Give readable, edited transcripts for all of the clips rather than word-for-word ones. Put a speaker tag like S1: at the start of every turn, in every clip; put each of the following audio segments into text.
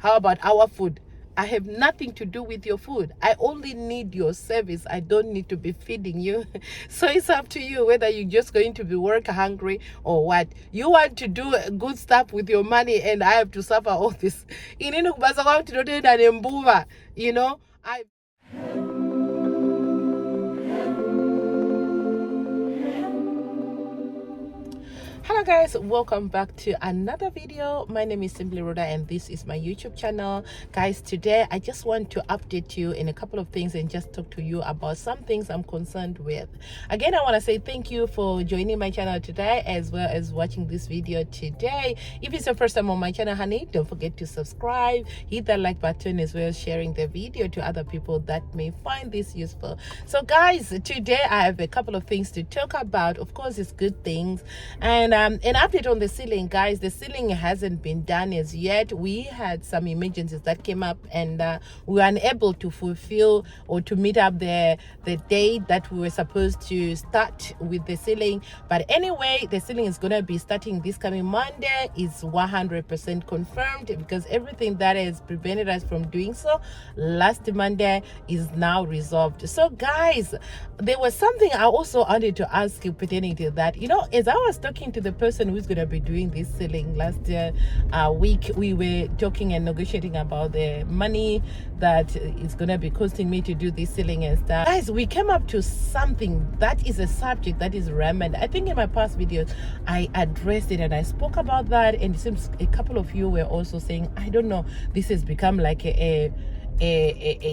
S1: How about our food? I have nothing to do with your food. I only need your service. I don't need to be feeding you. So it's up to you whether you're just going to be work hungry or what. You want to do good stuff with your money and I have to suffer all this. You know, I Hello guys, welcome back to another video. My name is Simply Rhoda and this is my YouTube channel. Guys, today I just want to update you in a couple of things and just talk to you about some things I'm concerned with. Again, I want to say thank you for joining my channel today as well as watching this video today. If it's your first time on my channel, honey, don't forget to subscribe, hit that like button as well as sharing the video to other people that may find this useful. So guys, today I have a couple of things to talk about. Of course, it's good things, and an update on the ceiling, guys. The ceiling hasn't been done as yet. We had some emergencies that came up and we were unable to fulfill or to meet up the date that we were supposed to start with the ceiling. But anyway, the ceiling is going to be starting this coming Monday. Is 100% confirmed because everything that has prevented us from doing so last Monday is now resolved. So guys, there was something I also wanted to ask you pertaining to that. You know, as I was talking to the person who's going to be doing this ceiling last week, we were talking and negotiating about the money that is going to be costing me to do this ceiling and stuff. Guys, we came up to something that is a subject that is relevant. I think in my past videos I addressed it and I spoke about that, and it seems a couple of you were also saying, I don't know, this has become like a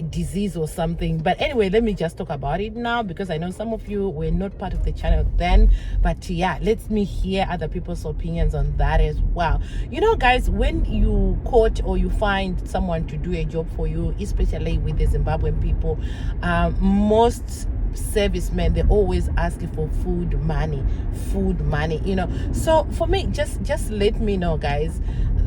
S1: disease or something. But anyway, let me just talk about it now because I know some of you were not part of the channel then. But yeah, let me hear other people's opinions on that as well. You know guys, when you quote or you find someone to do a job for you, especially with the Zimbabwean people, most servicemen, they always ask for food money, you know. So for me, just let me know, guys.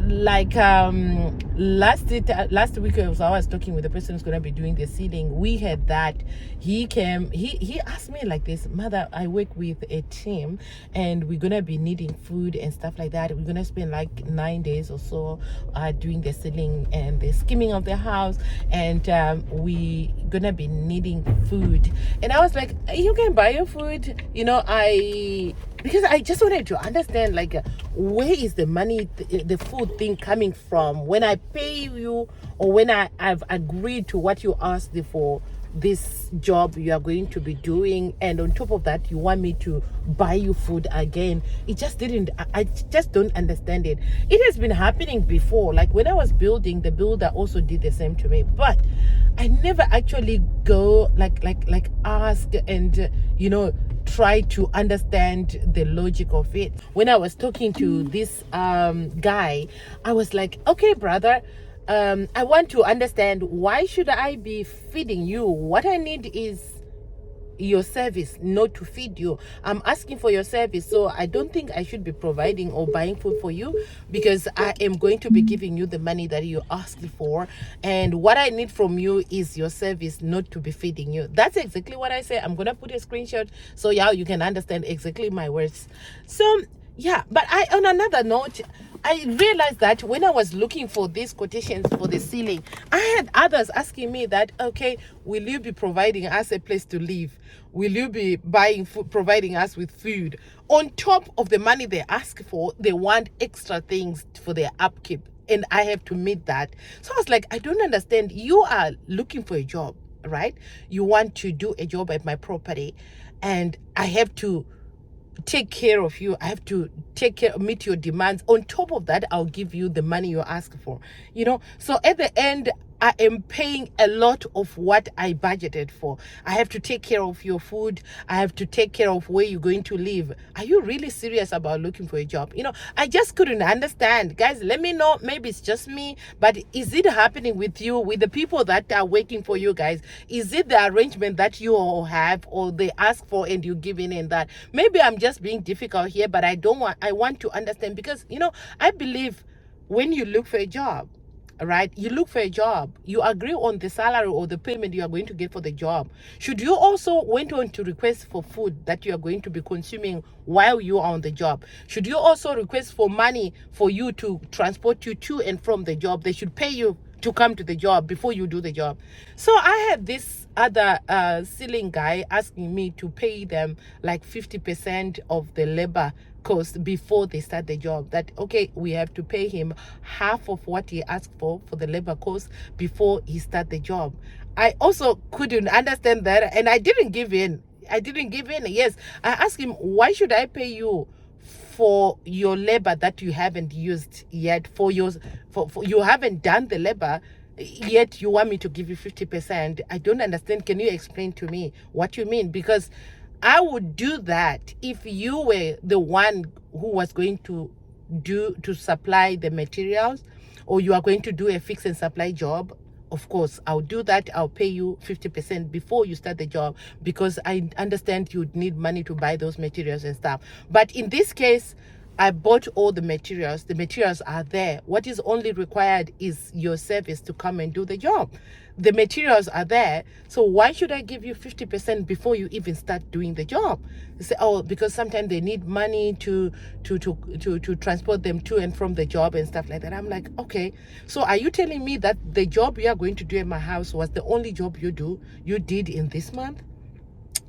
S1: Like last week I was talking with the person who's going to be doing the ceiling. We had that he came, he asked me like this: mother, I work with a team and we're going to be needing food and stuff like that. We're going to spend like 9 days or so doing the ceiling and the skimming of the house, and we going to be needing food. And I was like, you can buy your food, you know. Because I just wanted to understand, like, where is the money, the food thing coming from? When I pay you or when I've agreed to what you asked for, this job you are going to be doing, and on top of that you want me to buy you food again. It just didn't, I just don't understand it. It has been happening before, like when I was building, the builder also did the same to me, but I never actually go like ask and you know, try to understand the logic of it. When I was talking to this guy, I was like, okay brother, I want to understand, why should I be feeding you? What I need is your service, not to feed you. I'm asking for your service, so I don't think I should be providing or buying food for you, because I am going to be giving you the money that you asked for, and what I need from you is your service, not to be feeding you. That's exactly what I say. I'm gonna put a screenshot so yeah, you can understand exactly my words. So yeah, but on another note, I realized that when I was looking for these quotations for the ceiling, I had others asking me that, okay, will you be providing us a place to live? Will you be buying food, providing us with food? On top of the money they ask for, they want extra things for their upkeep, and I have to meet that. So I was like, I don't understand. You are looking for a job, right? You want to do a job at my property, and I have to take care of you. I have to meet your demands. On top of that, I'll give you the money you ask for, you know. So at the end, I am paying a lot of what I budgeted for. I have to take care of your food. I have to take care of where you're going to live. Are you really serious about looking for a job? You know, I just couldn't understand. Guys, let me know. Maybe it's just me, but is it happening with you, with the people that are working for you guys? Is it the arrangement that you all have, or they ask for and you give in that? Maybe I'm just being difficult here, but I want to understand, because, you know, I believe when you look for a job, right? You look for a job, you agree on the salary or the payment you are going to get for the job. Should you also went on to request for food that you are going to be consuming while you are on the job? Should you also request for money for you to transport you to and from the job? They should pay you to come to the job before you do the job. So I had this other ceiling guy asking me to pay them like 50% of the labor cost before they start the job. That okay, we have to pay him half of what he asked for the labor cost before he start the job. I also couldn't understand that, and I didn't give in. Yes, I asked him, why should I pay you for your labor that you haven't used yet, for you haven't done the labor yet, you want me to give you 50%? I don't understand. Can you explain to me what you mean? Because I would do that if you were the one who was going to supply the materials, or you are going to do a fix and supply job. Of course, I'll do that. I'll pay you 50% before you start the job, because I understand you'd need money to buy those materials and stuff. But in this case, I bought all the materials. The materials are there. What is only required is your service to come and do the job. The materials are there. So why should I give you 50% before you even start doing the job? You say, oh, because sometimes they need money to transport them to and from the job and stuff like that. I'm like, okay. So are you telling me that the job you are going to do in my house was the only job you did in this month?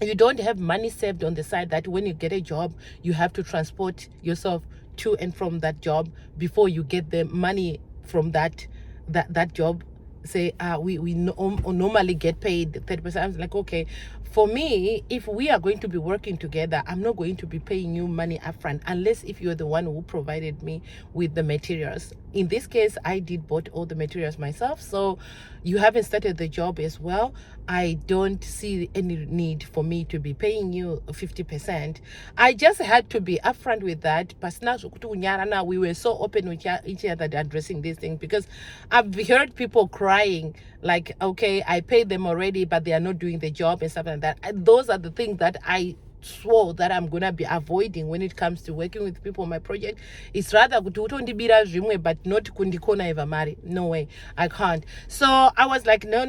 S1: You don't have money saved on the side that when you get a job, you have to transport yourself to and from that job before you get the money from that job. Say, we normally get paid 30%. I was like, okay, for me, if we are going to be working together, I'm not going to be paying you money upfront unless if you're the one who provided me with the materials. In this case, I did bought all the materials myself, so you haven't started the job as well. I don't see any need for me to be paying you 50%. I just had to be upfront with that. We were so open with each other addressing these things, because I've heard people crying like, okay, I paid them already, but they are not doing the job and stuff like that. And those are the things that I swore that I'm gonna be avoiding when it comes to working with people on my project. It's rather but not kundikona eva mari. No way, I can't. So I was like, no.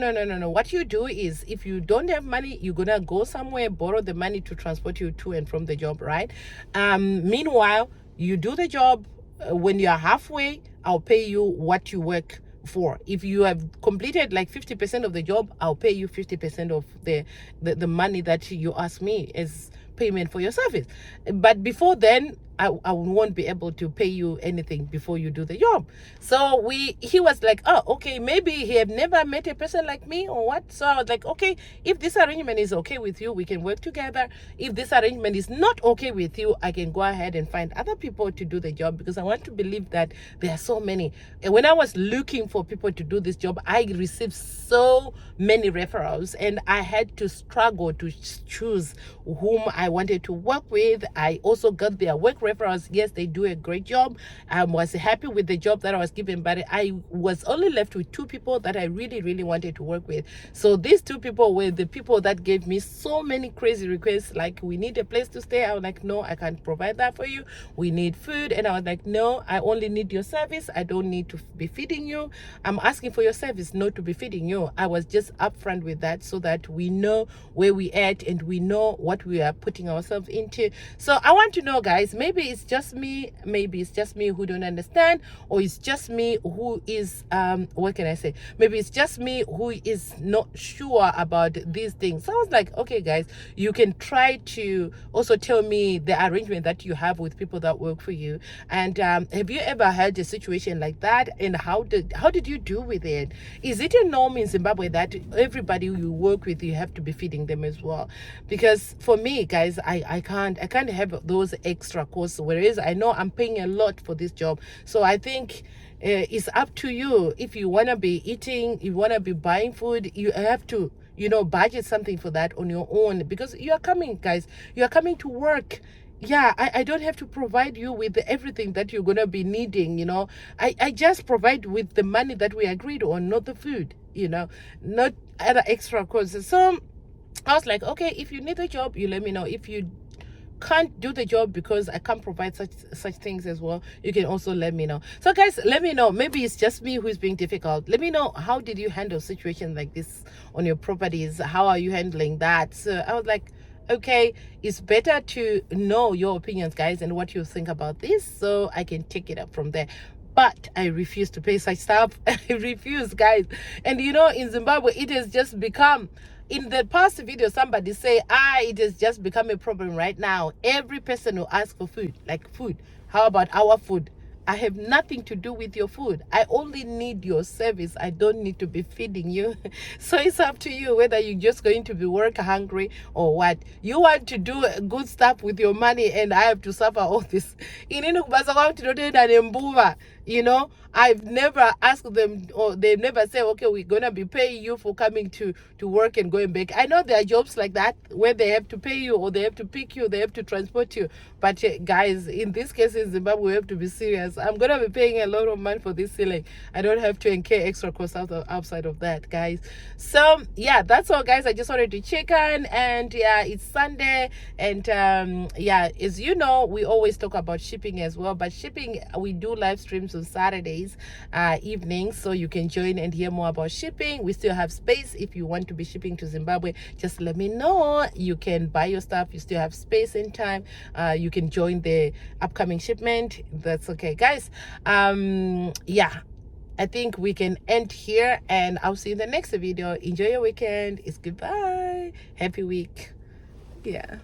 S1: What you do is, if you don't have money, you're gonna go somewhere, borrow the money to transport you to and from the job, right? Meanwhile, you do the job. When you're halfway, I'll pay you what you work for. If you have completed like 50% of the job, I'll pay you 50% of the money that you ask me as payment for your service. But before then, I won't be able to pay you anything before you do the job. So he was like, oh, okay, maybe he have never met a person like me or what. So I was like, okay, if this arrangement is okay with you, we can work together. If this arrangement is not okay with you, I can go ahead and find other people to do the job, because I want to believe that there are so many. And when I was looking for people to do this job, I received so many referrals, and I had to struggle to choose whom I wanted to work with. I also got their work referrals. Yes, they do a great job. I was happy with the job that I was given, but I was only left with 2 people that I really wanted to work with. So these 2 people were the people that gave me so many crazy requests, like, we need a place to stay. I was like, no, I can't provide that for you. We need food. And I was like, no, I only need your service. I don't need to be feeding you. I'm asking for your service, not to be feeding you. I was just upfront with that, so that we know where we at and we know what we are putting ourselves into. So I want to know, guys, maybe it's just me who don't understand, or it's just me who is what can I say, maybe it's just me who is not sure about these things. So I was like, okay, guys, you can try to also tell me the arrangement that you have with people that work for you, and have you ever had a situation like that, and how did you do with it? Is it a norm in Zimbabwe that everybody you work with, you have to be feeding them as well? Because for me, guys, I can't have those extra costs, whereas I know I'm paying a lot for this job. So I think it's up to you. If you want to be eating, you want to be buying food, you have to, budget something for that on your own, because you are coming, guys, you are coming to work. Yeah, I don't have to provide you with everything that you're going to be needing. I just provide with the money that we agreed on, not the food, not other extra costs. So I was like, okay, if you need a job, you let me know. If you can't do the job because I can't provide such things as well, you can also let me know. So guys, let me know, maybe it's just me who's being difficult. Let me know, how did you handle situations like this on your properties? How are you handling that? So I was like, okay, it's better to know your opinions, guys, and what you think about this, so I can take it up from there. But I refuse to pay such stuff. I refuse, guys. And you know, in Zimbabwe, it has just become, in the past video, somebody say, it has just become a problem right now. Every person who asks for food, like food, how about our food? I have nothing to do with your food. I only need your service. I don't need to be feeding you. So it's up to you whether you're just going to be work hungry or what. You want to do good stuff with your money and I have to suffer all this. You know, I've never asked them, or they never say, okay, we're gonna be paying you for coming to work and going back. I know there are jobs like that where they have to pay you, or they have to pick you, they have to transport you. But guys, in this case in Zimbabwe, we have to be serious. I'm gonna be paying a lot of money for this ceiling. I don't have to incur extra costs outside of that, guys. So yeah, that's all, guys. I just wanted to check on, and yeah, it's Sunday, and yeah, as you know, we always talk about shipping as well. But shipping, we do live streams on Saturdays evenings, so you can join and hear more about shipping. We still have space. If you want to be shipping to Zimbabwe, just let me know. You can buy your stuff. You still have space and time. You can join the upcoming shipment. That's okay, guys. Yeah, I think we can end here, and I'll see you in the next video. Enjoy your weekend. It's goodbye. Happy week. Yeah.